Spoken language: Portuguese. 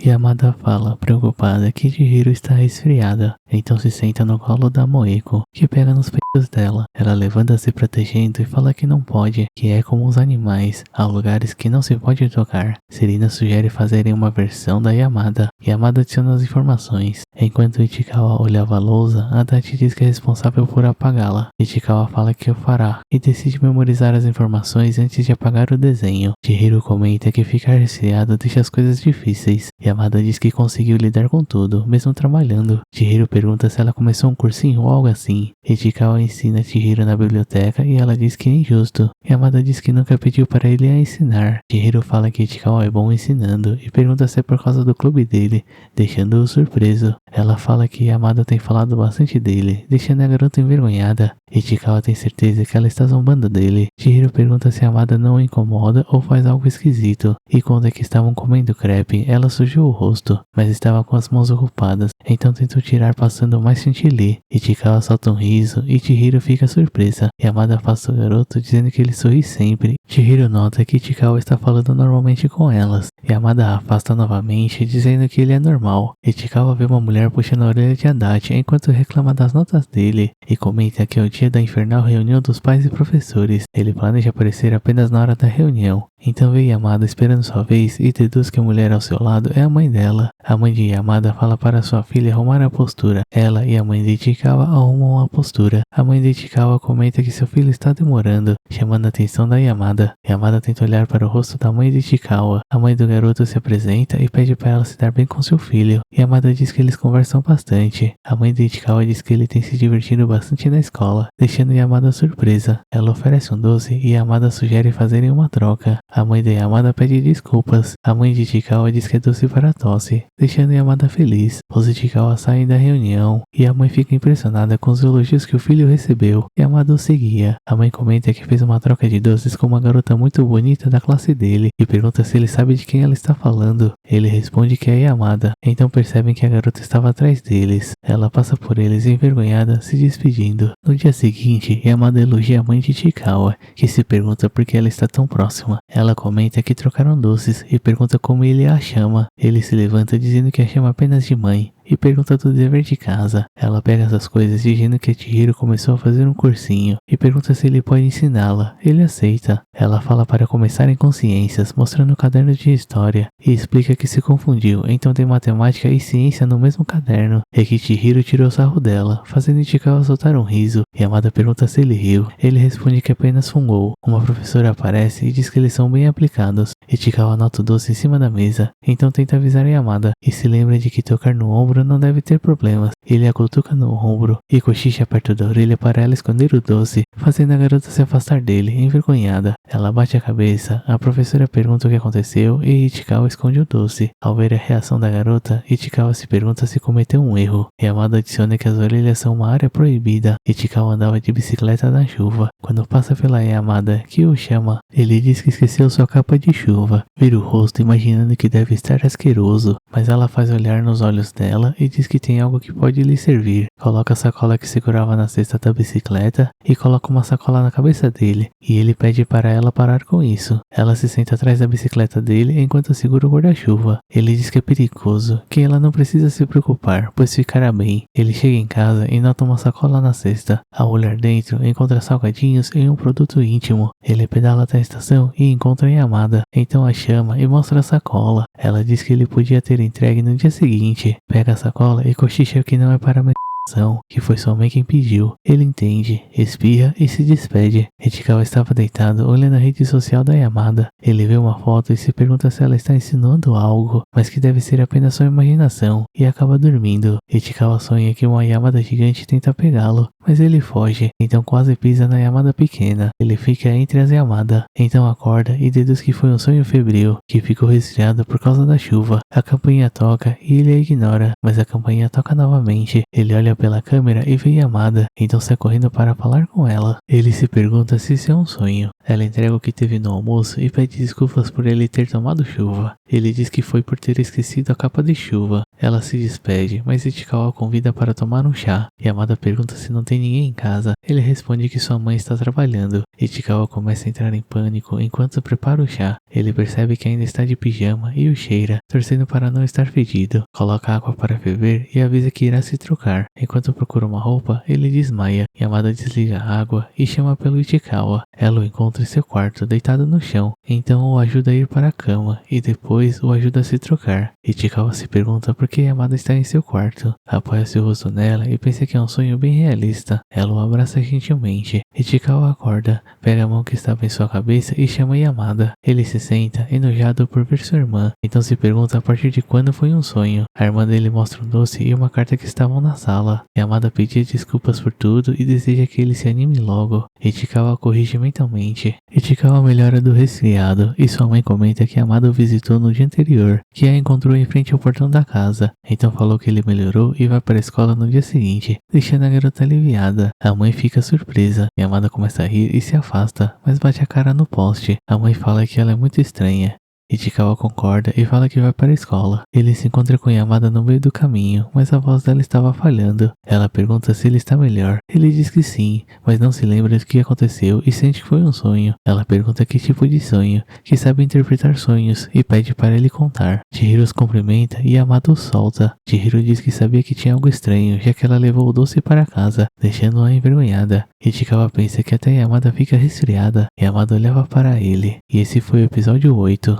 Yamada fala, preocupada, que Chihiro está resfriada. Então se senta no colo da Moeko, que pega nos peitos dela. Ela levanta se protegendo e fala que não pode, que é como os animais, há lugares que não se pode tocar. Serena sugere fazerem uma versão da Yamada. Yamada adiciona as informações. Enquanto Ichikawa olhava a lousa, Adachi diz que é responsável por apagá-la. Ichikawa fala que o fará, e decide memorizar as informações antes de apagar o desenho. Chihiro comenta que ficar resfriado deixa as coisas difíceis. Yamada diz que conseguiu lidar com tudo, mesmo trabalhando. Chihiro pergunta se ela começou um cursinho ou algo assim. Ichikawa ensina Chihiro na biblioteca e ela diz que é injusto. Yamada diz que nunca pediu para ele a ensinar. Chihiro fala que Ichikawa é bom ensinando e pergunta se é por causa do clube dele, deixando-o surpreso. Ela fala que Yamada tem falado bastante dele, deixando a garota envergonhada. Ichikawa tem certeza que ela está zombando dele. Chihiro pergunta se Yamada não o incomoda ou faz algo esquisito. E quando que estavam comendo crepe, ela sujou o rosto, mas estava com as mãos ocupadas, então tentou tirar passando mais chantilly. Ichikawa solta um riso e Chihiro fica surpresa. Yamada afasta o garoto dizendo que ele sorri sempre. Chihiro nota que Ichikawa está falando normalmente com elas. Yamada a afasta novamente dizendo que ele é normal. Ichikawa vê uma mulher puxando a orelha de Adachi enquanto reclama das notas dele e comenta que é o dia da infernal reunião dos pais e professores. Ele planeja aparecer apenas na hora da reunião. Então vê Yamada esperando sua vez e deduz que a mulher ao seu lado é a mãe dela. A mãe de Yamada fala para sua filha arrumar a postura. Ela e a mãe de Ichikawa arrumam a postura. A mãe de Ichikawa comenta que seu filho está demorando, chamando a atenção da Yamada. Yamada tenta olhar para o rosto da mãe de Ichikawa. A mãe do garoto se apresenta e pede para ela se dar bem com seu filho. Yamada diz que eles conversam bastante. A mãe de Ichikawa diz que ele tem se divertido bastante na escola, deixando Yamada surpresa. Ela oferece um doce e Yamada sugere fazerem uma troca. A mãe de Yamada pede desculpas. A mãe de Ichikawa diz que é doce para a tosse, deixando Yamada feliz. Os Ichikawa saem da reunião e a mãe fica impressionada com os elogios que o filho recebeu. Yamada o seguia. A mãe comenta que fez uma troca de doces com uma garota muito bonita da classe dele e pergunta se ele sabe de quem ela está falando. Ele responde que é Yamada. Então percebem que a garota estava atrás deles. Ela passa por eles envergonhada, se despedindo. No dia seguinte, Yamada elogia a mãe de Ichikawa, que se pergunta por que ela está tão próxima. Ela comenta que trocaram doces e pergunta como ele a chama. Ele se levanta dizendo que a chama apenas de mãe e pergunta do dever de casa. Ela pega essas coisas dizendo que a Chihiro começou a fazer um cursinho e pergunta se ele pode ensiná-la. Ele aceita. Ela fala para começarem com ciências, mostrando o caderno de história e explica que se confundiu, então tem matemática e ciência no mesmo caderno e que Chihiro tirou sarro dela, fazendo Ichikawa soltar um riso. Yamada pergunta se ele riu. Ele responde que apenas fungou. Uma professora aparece e diz que eles são bem aplicados. Ichikawa anota o doce em cima da mesa, então tenta avisar Yamada e se lembra de que tocar no ombro não deve ter problemas. Ele a cutuca no ombro e cochicha perto da orelha para ela esconder o doce, fazendo a garota se afastar dele, envergonhada. Ela bate a cabeça, a professora pergunta o que aconteceu e Ichikawa esconde o doce. Ao ver a reação da garota, Ichikawa se pergunta se cometeu um erro. Yamada adiciona que as orelhas são uma área proibida. Ichikawa andava de bicicleta na chuva. Quando passa pela Yamada, que o chama, ele diz que esqueceu sua capa de chuva. Vira o rosto imaginando que deve estar asqueroso, mas ela faz olhar nos olhos dela e diz que tem algo que pode lhe servir. Coloca a sacola que segurava na cesta da bicicleta e coloca uma sacola na cabeça dele, e ele pede para ela parar com isso. Ela se senta atrás da bicicleta dele enquanto segura o guarda-chuva. Ele diz que é perigoso, que ela não precisa se preocupar, pois ficará bem. Ele chega em casa e nota uma sacola na cesta. Ao olhar dentro, encontra salgadinhos e um produto íntimo. Ele pedala até a estação e encontra a Yamada, então a chama e mostra a sacola. Ela diz que ele podia ter entregue no dia seguinte. Pega a sacola e cochicha que não é para que foi sua mãe quem pediu. Ele entende, espirra e se despede. Ichikawa estava deitado olhando a rede social da Yamada. Ele vê uma foto e se pergunta se ela está insinuando algo, mas que deve ser apenas sua imaginação, e acaba dormindo. Ichikawa sonha que uma Yamada gigante tenta pegá-lo, mas ele foge, então quase pisa na Yamada pequena. Ele fica entre as Yamada, então acorda e deduz que foi um sonho febril, que ficou resfriado por causa da chuva. A campainha toca e ele a ignora, mas a campainha toca novamente. Ele olha pela câmera e vê Yamada, então sai correndo para falar com ela. Ele se pergunta se isso é um sonho. Ela entrega o que teve no almoço e pede desculpas por ele ter tomado chuva. Ele diz que foi por ter esquecido a capa de chuva. Ela se despede, mas Ichikawa a convida para tomar um chá. Yamada pergunta se não tem ninguém em casa. Ele responde que sua mãe está trabalhando. Ichikawa começa a entrar em pânico enquanto prepara o chá. Ele percebe que ainda está de pijama e o cheira, torcendo para não estar fedido. Coloca água para ferver e avisa que irá se trocar. Enquanto procura uma roupa, ele desmaia. Yamada desliga a água e chama pelo Ichikawa. Ela o encontra em seu quarto, deitado no chão. Então o ajuda a ir para a cama e depois o ajuda a se trocar. Ichikawa se pergunta por que Yamada está em seu quarto. Apoia seu rosto nela e pensa que é um sonho bem realista. Ela o abraça gentilmente. Ichikawa acorda, pega a mão que estava em sua cabeça e chama Yamada. Ele se senta, enojado por ver sua irmã. Então se pergunta a partir de quando foi um sonho. A irmã dele mostra um doce e uma carta que estavam na sala. Yamada pedia desculpas por tudo e deseja que ele se anime logo. Ichikawa corrige mentalmente. Ichikawa melhora do resfriado e sua mãe comenta que Yamada o visitou no dia anterior, que a encontrou em frente ao portão da casa. Então falou que ele melhorou e vai para a escola no dia seguinte, deixando a garota aliviada. A mãe fica surpresa. Yamada começa a rir e se afasta, mas bate a cara no poste. A mãe fala que ela é muito estranha. Ichikawa concorda e fala que vai para a escola. Ele se encontra com Yamada no meio do caminho, mas a voz dela estava falhando. Ela pergunta se ele está melhor. Ele diz que sim, mas não se lembra do que aconteceu e sente que foi um sonho. Ela pergunta que tipo de sonho, que sabe interpretar sonhos e pede para ele contar. Chihiro os cumprimenta e Yamada o solta. Chihiro diz que sabia que tinha algo estranho, já que ela levou o doce para casa, deixando-a envergonhada. Ichikawa pensa que até Yamada fica resfriada. Yamada olhava para ele. E esse foi o episódio 8.